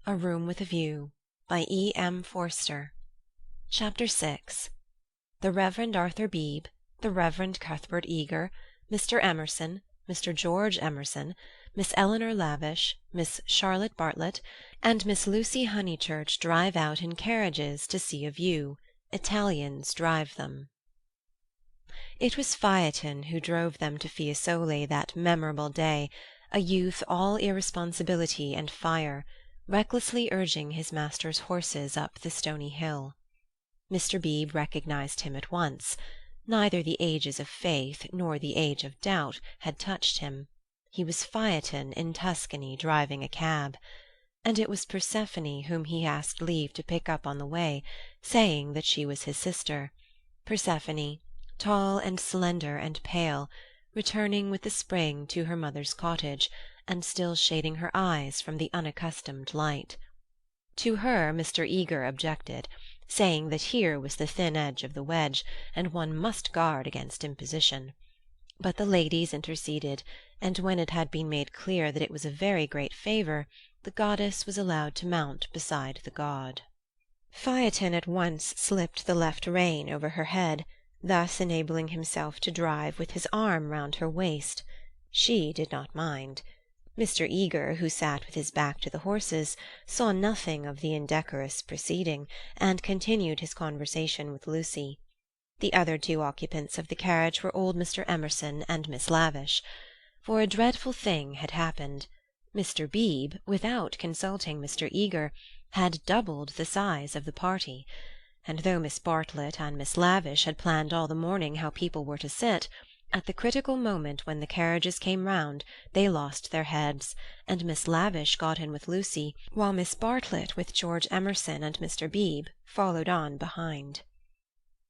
A Room with a View, by E.M. Forster. Chapter 6. The Reverend Arthur Beebe, the Reverend Cuthbert Eager, Mr. Emerson, Mr. George Emerson, Miss Eleanor Lavish, Miss Charlotte Bartlett, and Miss Lucy Honeychurch drive out in carriages to see a view. Italians drive them. It was Phaeton who drove them to Fiesole that memorable day, a youth all irresponsibility and fire, recklessly urging his master's horses up the stony hill. Mr. Beebe recognized him at once. Neither the ages of faith nor the age of doubt had touched him. He was Phaeton in Tuscany driving a cab. And it was Persephone whom he asked leave to pick up on the way, saying that she was his sister. Persephone, tall and slender and pale, returning with the spring to her mother's cottage, and still shading her eyes from the unaccustomed light. To her Mr. Eager objected, saying that here was the thin edge of the wedge, and one must guard against imposition. But the ladies interceded, and when it had been made clear that it was a very great favour, the goddess was allowed to mount beside the god. Phaeton at once slipped the left rein over her head, thus enabling himself to drive with his arm round her waist. She did not mind. Mr. Eager, who sat with his back to the horses, saw nothing of the indecorous proceeding, and continued his conversation with Lucy. The other two occupants of the carriage were old Mr. Emerson and Miss Lavish. For a dreadful thing had happened. Mr. Beebe, without consulting Mr. Eager, had doubled the size of the party, and though Miss Bartlett and Miss Lavish had planned all the morning how people were to sit, at the critical moment when the carriages came round they lost their heads, and Miss Lavish got in with Lucy, while Miss Bartlett with George Emerson and Mr. Beebe followed on behind.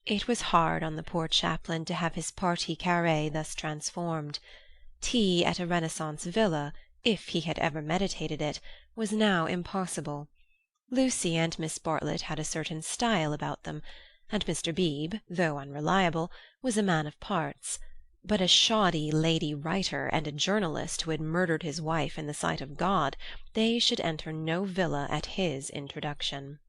It was hard on the poor chaplain to have his partie carrée thus transformed. Tea at a Renaissance villa, if he had ever meditated it, was now impossible. Lucy and Miss Bartlett had a certain style about them, and Mr. Beebe, though unreliable, was a man of parts. But a shoddy lady writer and a journalist who had murdered his wife in the sight of God, they should enter no villa at his introduction.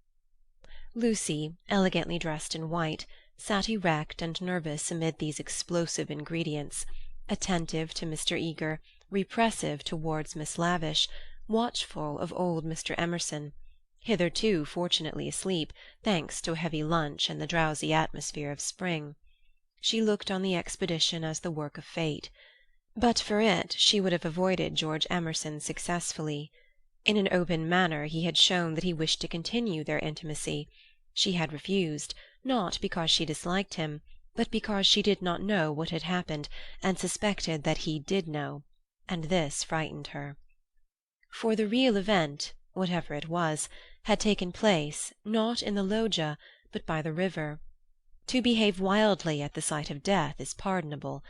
Lucy, elegantly dressed in white, sat erect and nervous amid these explosive ingredients, attentive to Mr. Eager, repressive towards Miss Lavish, watchful of old Mr. Emerson, hitherto fortunately asleep, thanks to a heavy lunch and the drowsy atmosphere of spring. She looked on the expedition as the work of fate. But for it she would have avoided George Emerson successfully. In an open manner he had shown that he wished to continue their intimacy. She had refused, not because she disliked him, but because she did not know what had happened, and suspected that he did know, and this frightened her. For the real event, whatever it was, had taken place, not in the loggia, but by the river. To behave wildly at the sight of death is pardonable,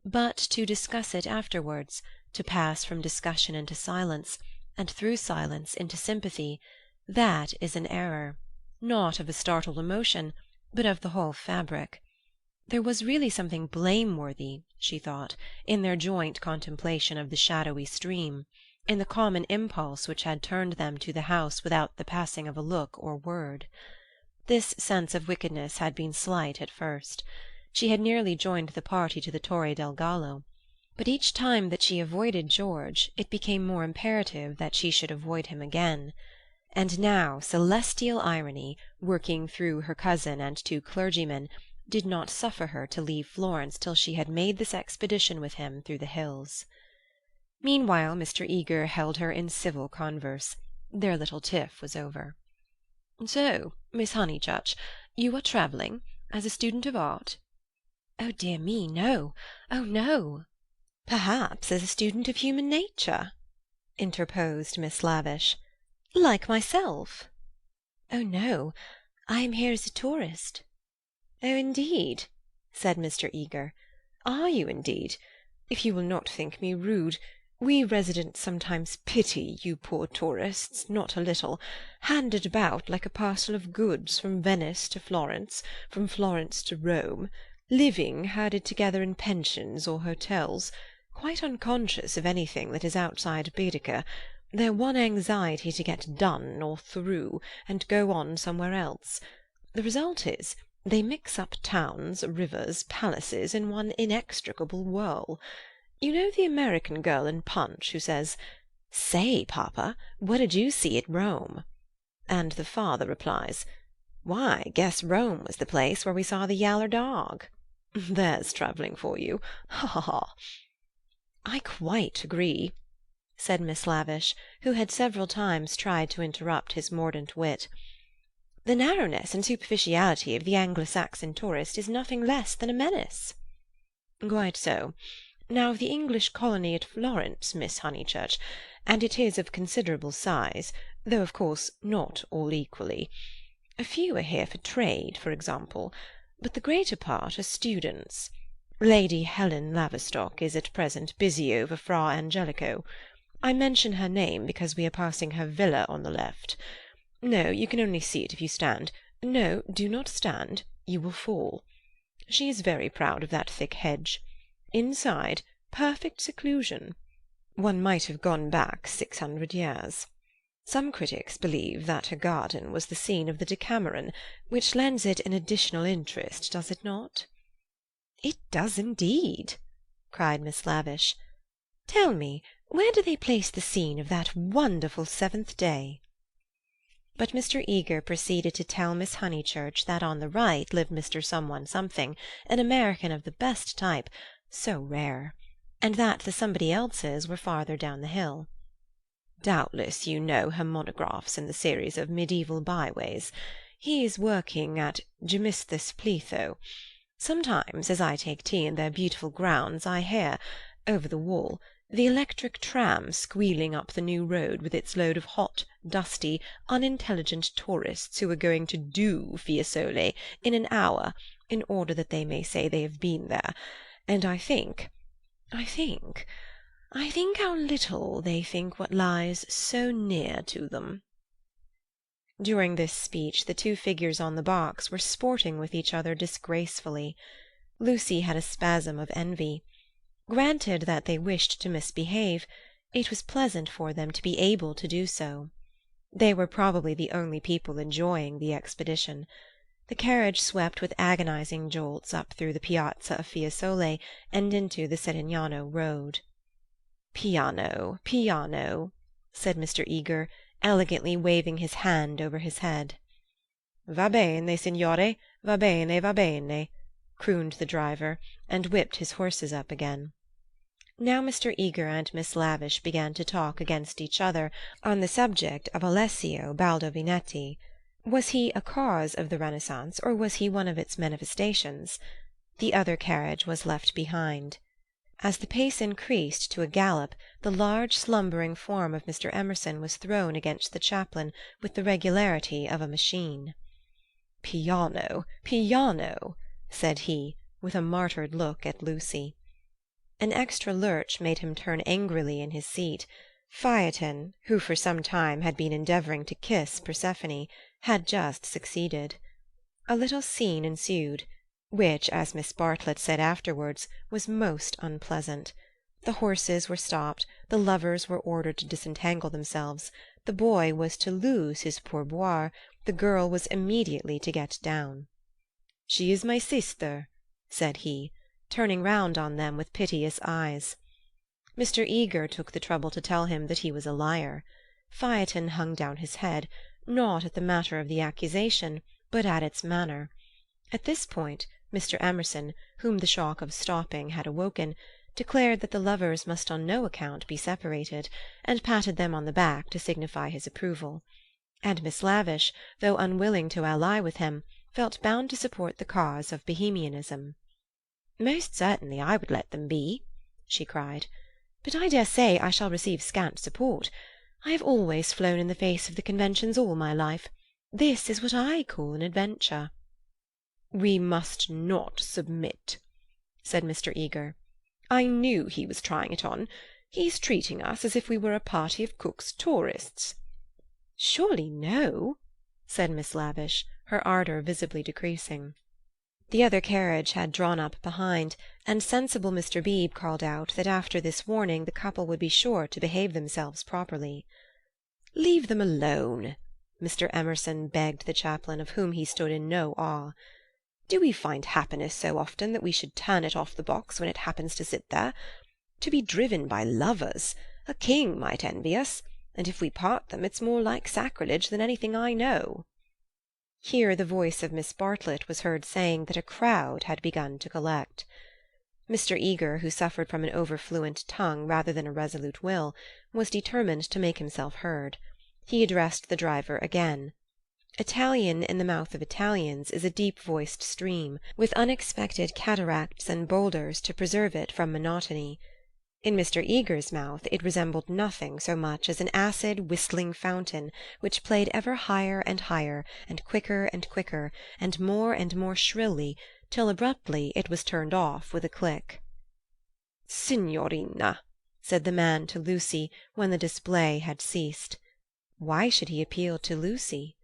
but to discuss it afterwards, to pass from discussion into silence, and through silence into sympathy, that is an error, not of a startled emotion, but of the whole fabric. There was really something blameworthy, she thought, in their joint contemplation of the shadowy stream, in the common impulse which had turned them to the house without the passing of a look or word. This sense of wickedness had been slight at first. She had nearly joined the party to the Torre del Gallo. But each time that she avoided George, it became more imperative that she should avoid him again. And now celestial irony, working through her cousin and two clergymen, did not suffer her to leave Florence till she had made this expedition with him through the hills. Meanwhile Mr. Eager held her in civil converse. Their little tiff was over. "So, Miss Honeychurch, you are travelling as a student of art?" "Oh, dear me, no. Oh, no." "Perhaps as a student of human nature?" interposed Miss Lavish. "Like myself?" "Oh, no. I am here as a tourist." "Oh, indeed," said Mr. Eager. "Are you, indeed? If you will not think me rude, we residents sometimes pity you poor tourists, not a little, handed about like a parcel of goods from Venice to Florence, from Florence to Rome, living herded together in pensions or hotels, quite unconscious of anything that is outside Baedeker, Their one anxiety to get done or through, and go on somewhere else. The result is, they mix up towns, rivers, palaces in one inextricable whirl. You know the American girl in Punch who says, 'Say, papa, what did you see at Rome?' And the father replies, 'Why, guess Rome was the place where we saw the yaller dog.' There's travelling for you. Ha ha ha!" "I quite agree," said Miss Lavish, who had several times tried to interrupt his mordant wit. "The narrowness and superficiality of the Anglo-Saxon tourist is nothing less than a menace." "Quite so. Now of the English colony at Florence, Miss Honeychurch, and it is of considerable size, though of course not all equally. A few are here for trade, for example, but the greater part are students. Lady Helen Laverstock is at present busy over Fra Angelico. I mention her name because we are passing her villa on the left. No, you can only see it if you stand. No, do not stand. You will fall. She is very proud of that thick hedge. Inside, perfect seclusion. One might have gone back 600 years. Some critics believe that her garden was the scene of the Decameron, which lends it an additional interest, does it not?" "It does indeed," cried Miss Lavish. "Tell me, where do they place the scene of that wonderful seventh day?" But Mr. Eager proceeded to tell Miss Honeychurch that on the right lived Mr. Someone Something, an American of the best type, so rare, and that the somebody else's were farther down the hill. "Doubtless you know her monographs in the series of medieval byways. He is working at Gemistus Pletho. Sometimes, as I take tea in their beautiful grounds, I hear, over the wall, the electric tram squealing up the new road with its load of hot, dusty, unintelligent tourists who are going to do Fiesole in an hour, in order that they may say they have been there, and I think how little they think what lies so near to them." During this speech the two figures on the box were sporting with each other disgracefully. Lucy had a spasm of envy. Granted that they wished to misbehave, it was pleasant for them to be able to do so. They were probably the only people enjoying the expedition. The carriage swept with agonizing jolts up through the piazza of Fiesole and into the Settignano road. "Piano, piano," said Mr. Eager, elegantly waving his hand over his head. "Va bene, signore, va bene, va bene," crooned the driver, and whipped his horses up again. Now Mr. Eager and Miss Lavish began to talk against each other on the subject of Alessio Baldovinetti. Was he a cause of the Renaissance, or was he one of its manifestations? The other carriage was left behind. As the pace increased to a gallop, the large slumbering form of Mr. Emerson was thrown against the chaplain with the regularity of a machine. "Piano, piano," said he, with a martyred look at Lucy. An extra lurch made him turn angrily in his seat. Phaeton, who for some time had been endeavouring to kiss Persephone, had just succeeded. A little scene ensued, which, as Miss Bartlett said afterwards, was most unpleasant. The horses were stopped, the lovers were ordered to disentangle themselves, the boy was to lose his pourboire, the girl was immediately to get down. "She is my sister," said he, turning round on them with piteous eyes. Mr. Eager took the trouble to tell him that he was a liar. Phaeton hung down his head, not at the matter of the accusation, but at its manner. At this point Mr. Emerson, whom the shock of stopping had awoken, declared that the lovers must on no account be separated, and patted them on the back to signify his approval. And Miss Lavish, though unwilling to ally with him, felt bound to support the cause of Bohemianism. "Most certainly I would let them be," she cried. "But I dare say I shall receive scant support. I have always flown in the face of the conventions all my life. This is what I call an adventure." "We must not submit," said Mr. Eager. "I knew he was trying it on. He's treating us as if we were a party of Cook's tourists." "Surely no," said Miss Lavish, her ardour visibly decreasing. The other carriage had drawn up behind, and sensible Mr. Beebe called out that after this warning the couple would be sure to behave themselves properly. Leave them alone," Mr. Emerson begged the chaplain, of whom he stood in no awe. "Do we find happiness so often that we should turn it off the box when it happens to sit there? To be driven by lovers! A king might envy us, and if we part them it's more like sacrilege than anything I know." Here the voice of Miss Bartlett was heard saying that a crowd had begun to collect. Mr. Eager, who suffered from an overfluent tongue rather than a resolute will, was determined to make himself heard. He addressed the driver again. Italian in the mouth of Italians is a deep-voiced stream, with unexpected cataracts and boulders to preserve it from monotony. In Mr. Eager's mouth it resembled nothing so much as an acid whistling fountain which played ever higher and higher, and quicker, and more shrilly, till abruptly it was turned off with a click. "Signorina," said the man to Lucy, when the display had ceased. Why should he appeal to Lucy?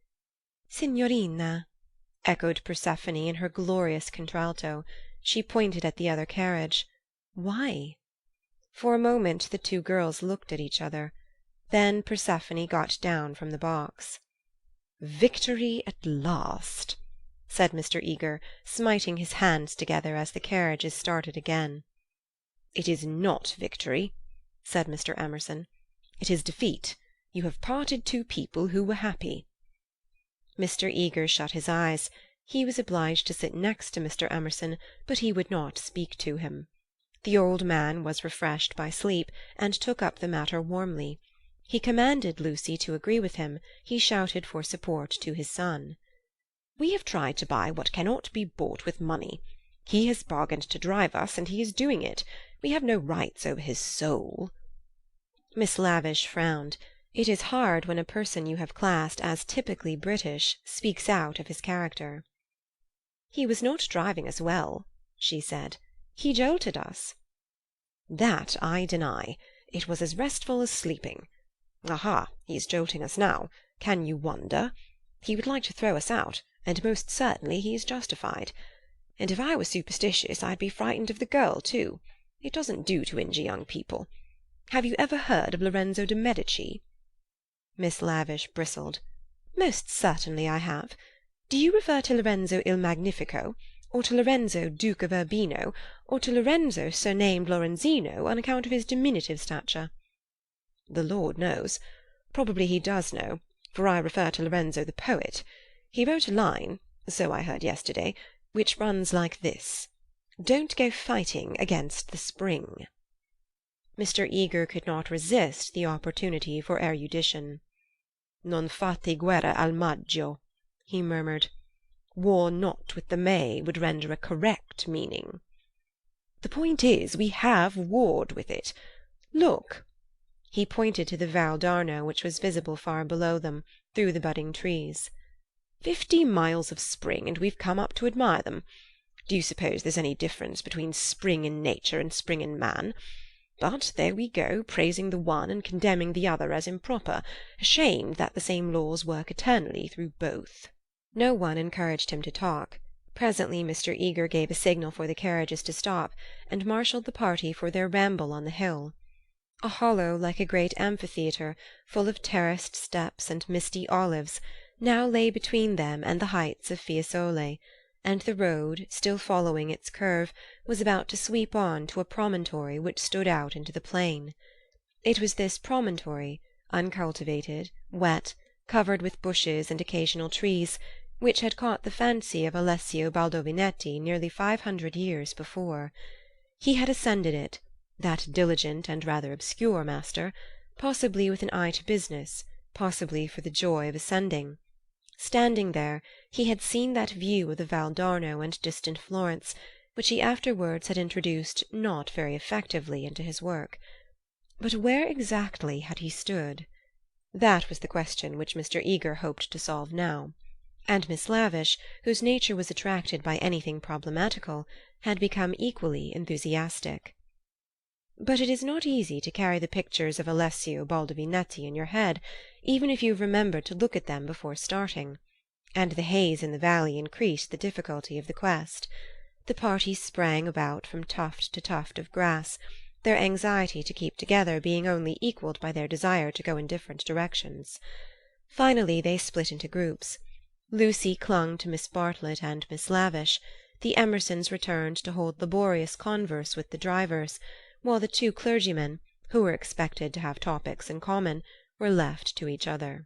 "Signorina," echoed Persephone in her glorious contralto. She pointed at the other carriage. Why? For a moment the two girls looked at each other. Then Persephone got down from the box. "Victory at last," said Mr. Eager, smiting his hands together as the carriages started again. "It is not victory," said Mr. Emerson. "It is defeat. You have parted two people who were happy." Mr. Eager shut his eyes. He was obliged to sit next to Mr. Emerson, but he would not speak to him. The old man was refreshed by sleep, and took up the matter warmly. He commanded Lucy to agree with him. He shouted for support to his son. "We have tried to buy what cannot be bought with money. He has bargained to drive us, and he is doing it. We have no rights over his soul." Miss Lavish frowned. It is hard when a person you have classed as typically British speaks out of his character. "He was not driving us well," she said. "He jolted us." "That I deny. It was as restful as sleeping. Aha, he is jolting us now. Can you wonder? He would like to throw us out, and most certainly he is justified. And if I were superstitious I'd be frightened of the girl too. It doesn't do to injure young people. Have you ever heard of Lorenzo de Medici?" Miss Lavish bristled. "Most certainly I have. Do you refer to Lorenzo il Magnifico, or to Lorenzo, Duke of Urbino, or to Lorenzo surnamed Lorenzino on account of his diminutive stature?" "The Lord knows. Probably he does know, for I refer to Lorenzo the poet. He wrote a line, so I heard yesterday, which runs like this: 'Don't go fighting against the spring.'" Mr. Eager could not resist the opportunity for erudition. "Non fate guerra al maggio," he murmured. "War not with the May would render a correct meaning." "The point is, we have warred with it. Look." He pointed to the Val d'Arno, which was visible far below them, through the budding trees. 50 miles of spring, and we've come up to admire them. Do you suppose there's any difference between spring in nature and spring in man? But there we go, praising the one and condemning the other as improper, ashamed that the same laws work eternally through both." No one encouraged him to talk. Presently Mr. Eager gave a signal for the carriages to stop, and marshalled the party for their ramble on the hill. A hollow like a great amphitheatre, full of terraced steps and misty olives, now lay between them and the heights of Fiesole, and the road, still following its curve, was about to sweep on to a promontory which stood out into the plain. It was this promontory, uncultivated, wet, covered with bushes and occasional trees, which had caught the fancy of Alessio Baldovinetti nearly 500 years before. He had ascended it, that diligent and rather obscure master, possibly with an eye to business, possibly for the joy of ascending. Standing there, he had seen that view of the Val d'Arno and distant Florence, which he afterwards had introduced not very effectively into his work. But where exactly had he stood? That was the question which Mr. Eager hoped to solve now. And Miss Lavish, whose nature was attracted by anything problematical, had become equally enthusiastic. But it is not easy to carry the pictures of Alessio Baldovinetti in your head, even if you have remembered to look at them before starting, and the haze in the valley increased the difficulty of the quest. The party sprang about from tuft to tuft of grass, their anxiety to keep together being only equalled by their desire to go in different directions. Finally they split into groups. Lucy clung to Miss Bartlett and Miss Lavish. The Emersons returned to hold laborious converse with the drivers, while the two clergymen, who were expected to have topics in common, were left to each other.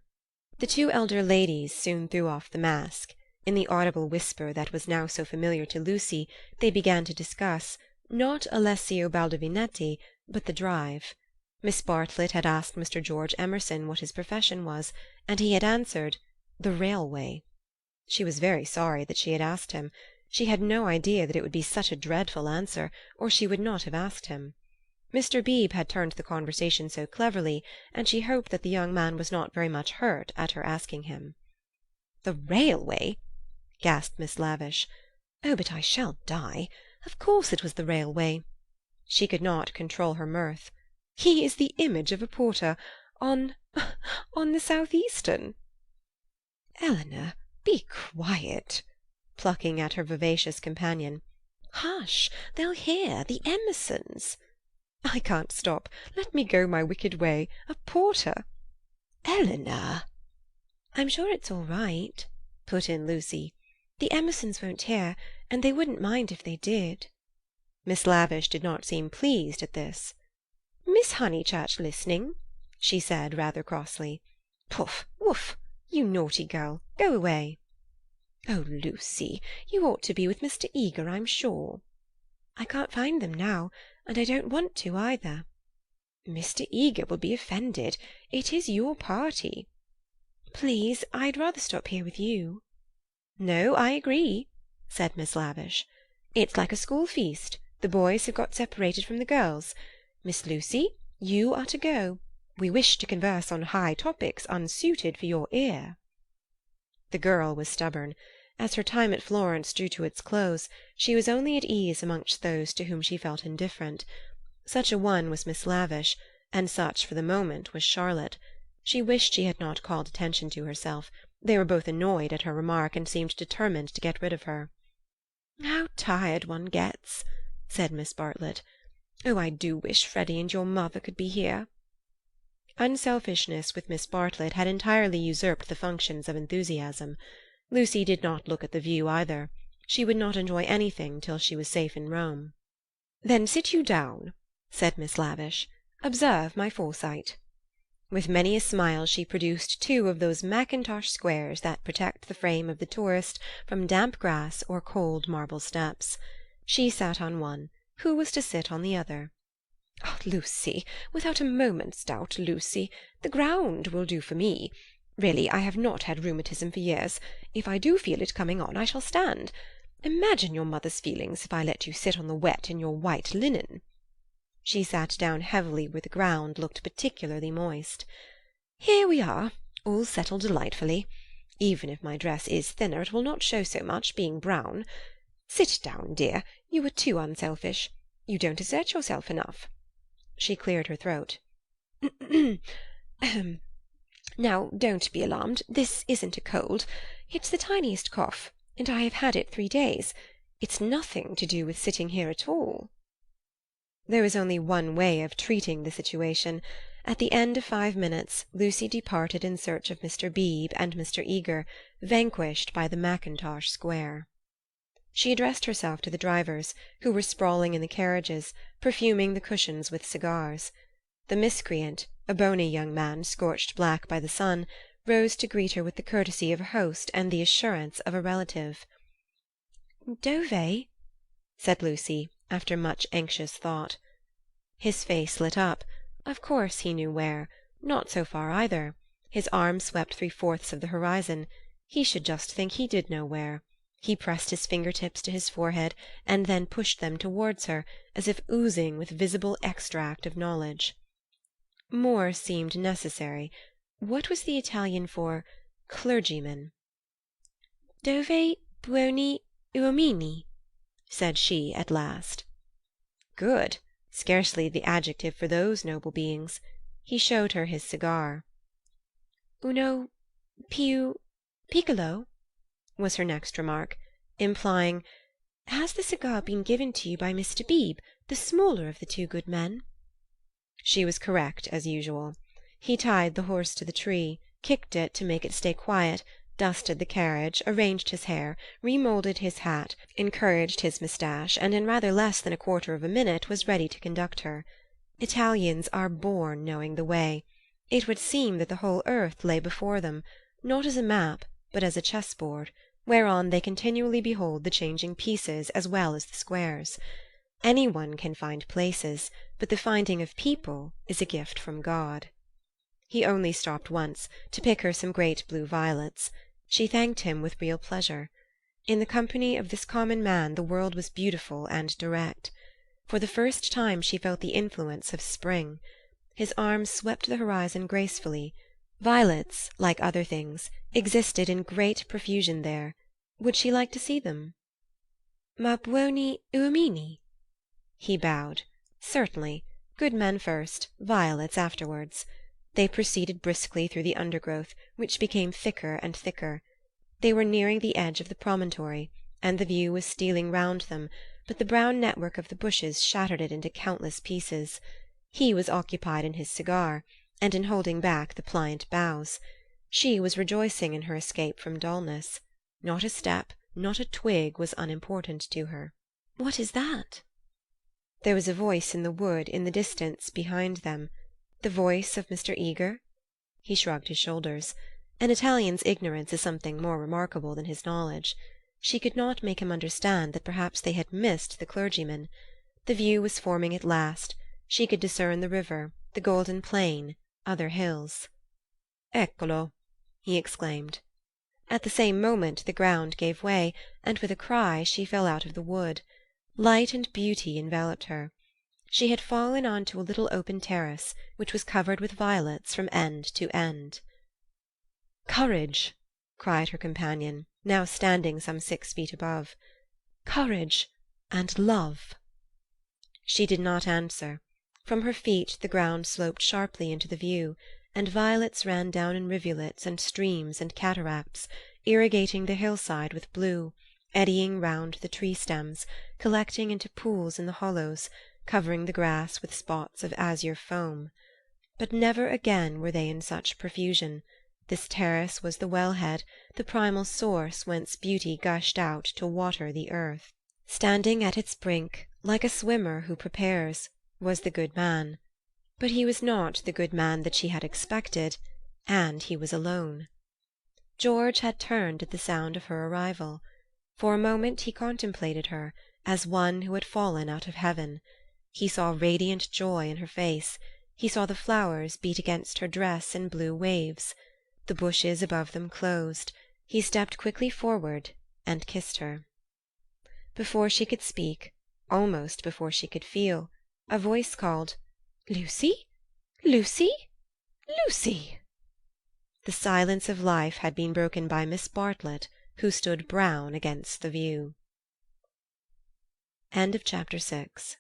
The two elder ladies soon threw off the mask. In the audible whisper that was now so familiar to Lucy, they began to discuss, not Alessio Baldovinetti, but the drive. Miss Bartlett had asked Mr. George Emerson what his profession was, and he had answered, "The railway." She was very sorry that she had asked him. She had no idea that it would be such a dreadful answer, or she would not have asked him. Mr. Beebe had turned the conversation so cleverly, and she hoped that the young man was not very much hurt at her asking him. "The railway?" gasped Miss Lavish. "Oh, but I shall die. Of course it was the railway." She could not control her mirth. "He is the image of a porter on the South Eastern." "Eleanor, be quiet," plucking at her vivacious companion. "Hush! They'll hear. The Emersons." "I can't stop. Let me go my wicked way. A porter—" "Eleanor!" "I'm sure it's all right," put in Lucy. "The Emersons won't hear, and they wouldn't mind if they did." Miss Lavish did not seem pleased at this. "Miss Honeychurch listening?" she said rather crossly. "Poof! Woof! You naughty girl. Go away." "Oh, Lucy, you ought to be with Mr. Eager, I'm sure." "I can't find them now, and I don't want to either." "Mr. Eager will be offended. It is your party." "Please, I'd rather stop here with you." "No, I agree," said Miss Lavish. "It's like a school feast. The boys have got separated from the girls. Miss Lucy, you are to go. We wish to converse on high topics unsuited for your ear." The girl was stubborn. As her time at Florence drew to its close, she was only at ease amongst those to whom she felt indifferent. Such a one was Miss Lavish, and such for the moment was Charlotte. She wished she had not called attention to herself. They were both annoyed at her remark and seemed determined to get rid of her. "How tired one gets," said Miss Bartlett. "Oh, I do wish Freddy and your mother could be here." Unselfishness with Miss Bartlett had entirely usurped the functions of enthusiasm. Lucy did not look at the view either. She would not enjoy anything till she was safe in Rome. "Then sit you down," said Miss Lavish. "Observe my foresight." With many a smile she produced two of those mackintosh squares that protect the frame of the tourist from damp grass or cold marble steps. She sat on one. Who was to sit on the other? "Oh, Lucy, without a moment's doubt, Lucy. The ground will do for me. Really, I have not had rheumatism for years. If I do feel it coming on, I shall stand. Imagine your mother's feelings if I let you sit on the wet in your white linen." She sat down heavily where the ground looked particularly moist. "Here we are, all settled delightfully. Even if my dress is thinner, it will not show so much, being brown. Sit down, dear. You are too unselfish. You don't assert yourself enough." She cleared her throat. "Now, don't be alarmed. This isn't a cold. It's the tiniest cough, and I have had it 3 days. It's nothing to do with sitting here at all." There was only one way of treating the situation. At the end of 5 minutes Lucy departed in search of Mr. Beebe and Mr. Eager, vanquished by the mackintosh square. She addressed herself to the drivers, who were sprawling in the carriages, perfuming the cushions with cigars. The miscreant, a bony young man scorched black by the sun, rose to greet her with the courtesy of a host and the assurance of a relative. "Dove?" said Lucy, after much anxious thought. His face lit up. Of course he knew where. Not so far either. His arm swept 3/4 of the horizon. He should just think he did know where. He pressed his fingertips to his forehead, and then pushed them towards her, as if oozing with visible extract of knowledge. More seemed necessary. What was the Italian for clergyman? "Dove buoni uomini?" said she at last. Good. Scarcely the adjective for those noble beings. He showed her his cigar. "Uno più piccolo?" was her next remark, implying, Has the cigar been given to you by Mr. Beebe, the smaller of the two good men?" She was correct as usual. He tied the horse to the tree, kicked it to make it stay quiet, dusted the carriage, arranged his hair, remoulded his hat, encouraged his moustache, and in rather less than a quarter of a minute was ready to conduct her. Italians are born knowing the way. It would seem that the whole earth lay before them, not as a map, but as a chess-board, whereon they continually behold the changing pieces as well as the squares. Any one can find places, but the finding of people is a gift from God. He only stopped once, to pick her some great blue violets. She thanked him with real pleasure. In the company of this common man the world was beautiful and direct. For the first time she felt the influence of spring. His arm swept the horizon gracefully. Violets, like other things, existed in great profusion there. Would she like to see them? "Ma buoni uomini?" He bowed. Certainly. Good men first, violets afterwards. They proceeded briskly through the undergrowth, which became thicker and thicker. They were nearing the edge of the promontory, and the view was stealing round them, but the brown network of the bushes shattered it into countless pieces. He was occupied in his cigar, and in holding back the pliant boughs. She was rejoicing in her escape from dullness. Not a step, not a twig was unimportant to her. "What is that?" There was a voice in the wood in the distance behind them. The voice of Mr. Eager? He shrugged his shoulders. An Italian's ignorance is something more remarkable than his knowledge. She could not make him understand that perhaps they had missed the clergyman. The view was forming at last. She could discern the river, the golden plain, other hills. "Eccolo!" he exclaimed. At the same moment the ground gave way, and with a cry she fell out of the wood. Light and beauty enveloped her. She had fallen on to a little open terrace, which was covered with violets from end to end. "Courage!" cried her companion, now standing some 6 feet above. "Courage and love!" She did not answer. From her feet the ground sloped sharply into the view, and violets ran down in rivulets and streams and cataracts, irrigating the hillside with blue, eddying round the tree-stems, collecting into pools in the hollows, covering the grass with spots of azure foam. But never again were they in such profusion. This terrace was the wellhead, the primal source whence beauty gushed out to water the earth. Standing at its brink, like a swimmer who prepares, was the good man. But he was not the good man that she had expected, and he was alone. George had turned at the sound of her arrival. For a moment he contemplated her, as one who had fallen out of heaven. He saw radiant joy in her face. He saw the flowers beat against her dress in blue waves. The bushes above them closed. He stepped quickly forward and kissed her. Before she could speak, almost before she could feel, a voice called, "Lucy? Lucy? Lucy!" The silence of life had been broken by Miss Bartlett, who stood brown against the view. End of chapter 6.